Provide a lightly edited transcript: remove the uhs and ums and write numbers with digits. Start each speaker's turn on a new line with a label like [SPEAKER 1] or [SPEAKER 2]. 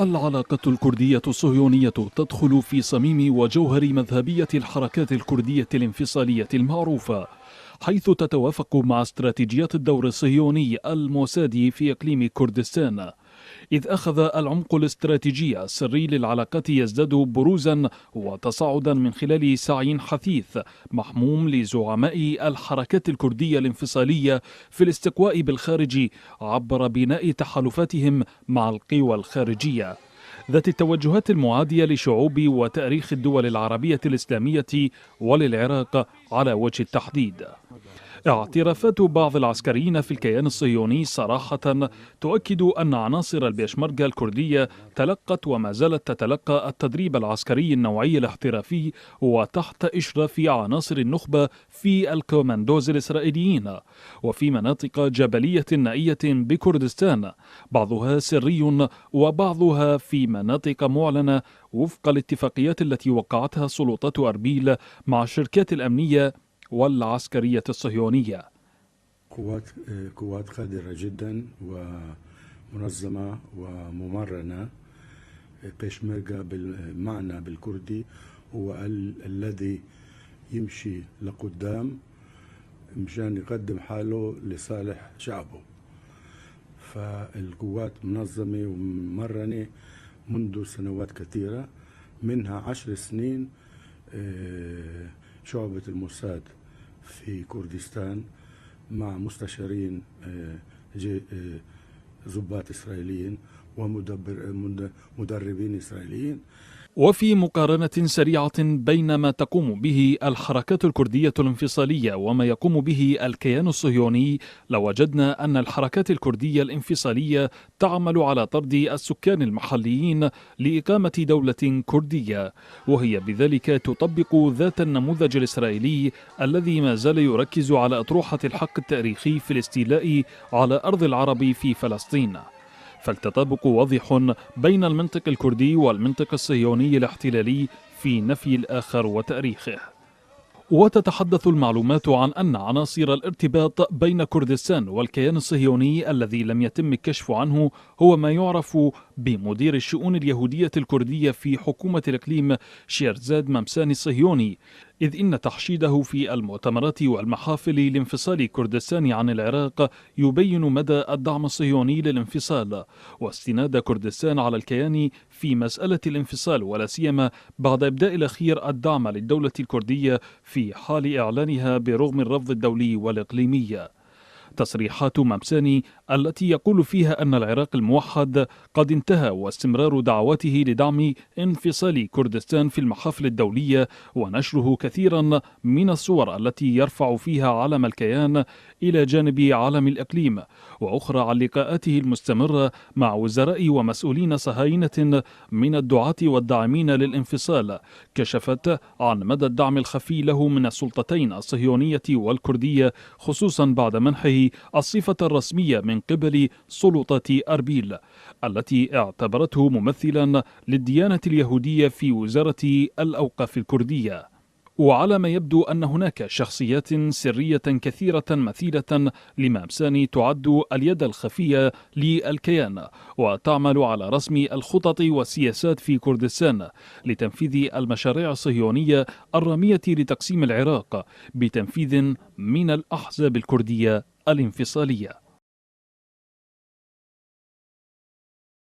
[SPEAKER 1] العلاقة الكردية الصهيونية تدخل في صميم وجوهر مذهبية الحركات الكردية الانفصالية المعروفة، حيث تتوافق مع استراتيجيات الدور الصهيوني الموسادي في إقليم كردستان، إذ أخذ العمق الاستراتيجي السري للعلاقات يزداد بروزا وتصاعدا من خلال سعي حثيث محموم لزعماء الحركات الكردية الانفصالية في الاستقواء بالخارج عبر بناء تحالفاتهم مع القوى الخارجية ذات التوجهات المعادية لشعوب وتاريخ الدول العربية الإسلامية وللعراق على وجه التحديد. اعترافات بعض العسكريين في الكيان الصهيوني صراحة تؤكد أن عناصر البيشمركة الكردية تلقت وما زالت تتلقى التدريب العسكري النوعي الاحترافي وتحت إشراف عناصر النخبة في الكوماندوز الإسرائيليين وفي مناطق جبلية نائية بكردستان، بعضها سري وبعضها في مناطق معلنة وفق الاتفاقيات التي وقعتها سلطات أربيل مع الشركات الأمنية والعسكرية الصهيونية.
[SPEAKER 2] قوات قادرة جدا ومنظمة وممرنة. بيشمركة بالمعنى بالكردي هو الذي يمشي لقدام مشان يقدم حاله لصالح شعبه، فالقوات منظمة وممرنة منذ سنوات كثيرة، منها 10 سنين شعبة الموساد في كردستان مع مستشارين ضباط إسرائيليين ومدربين إسرائيليين.
[SPEAKER 1] وفي مقارنة سريعة بين ما تقوم به الحركات الكردية الانفصالية وما يقوم به الكيان الصهيوني، لوجدنا أن الحركات الكردية الانفصالية تعمل على طرد السكان المحليين لإقامة دولة كردية، وهي بذلك تطبق ذات النموذج الإسرائيلي الذي ما زال يركز على أطروحة الحق التاريخي في الاستيلاء على أرض العرب في فلسطين. فالتطابق واضح بين المنطق الكردي والمنطق الصهيوني الاحتلالي في نفي الآخر وتاريخه. وتتحدث المعلومات عن أن عناصر الارتباط بين كردستان والكيان الصهيوني الذي لم يتم الكشف عنه هو ما يعرف بمدير الشؤون اليهودية الكردية في حكومة الإقليم شيرزاد ممساني الصهيوني، إذ إن تحشيده في المؤتمرات والمحافل لانفصال كردستان عن العراق يبين مدى الدعم الصهيوني للانفصال واستناد كردستان على الكيان في مسألة الانفصال، ولا سيما بعد إبداء الأخير الدعم للدولة الكردية في حال إعلانها برغم الرفض الدولي والإقليمي. تصريحات ممساني التي يقول فيها أن العراق الموحد قد انتهى واستمرار دعواته لدعم انفصال كردستان في المحافل الدولية ونشره كثيرا من الصور التي يرفع فيها علم الكيان إلى جانب علم الإقليم، وأخرى عن لقاءاته المستمرة مع وزراء ومسؤولين صهاينة من الدعاة والداعمين للانفصال كشفت عن مدى الدعم الخفي له من السلطتين الصهيونية والكردية، خصوصا بعد منحه الصفة الرسمية من قبل سلطات أربيل التي اعتبرته ممثلا للديانة اليهودية في وزارة الأوقاف الكردية. وعلى ما يبدو أن هناك شخصيات سرية كثيرة مثيلة لممساني تعد اليد الخفية للكيان وتعمل على رسم الخطط والسياسات في كردستان لتنفيذ المشاريع الصهيونية الرامية لتقسيم العراق بتنفيذ من الأحزاب الكردية الانفصالية.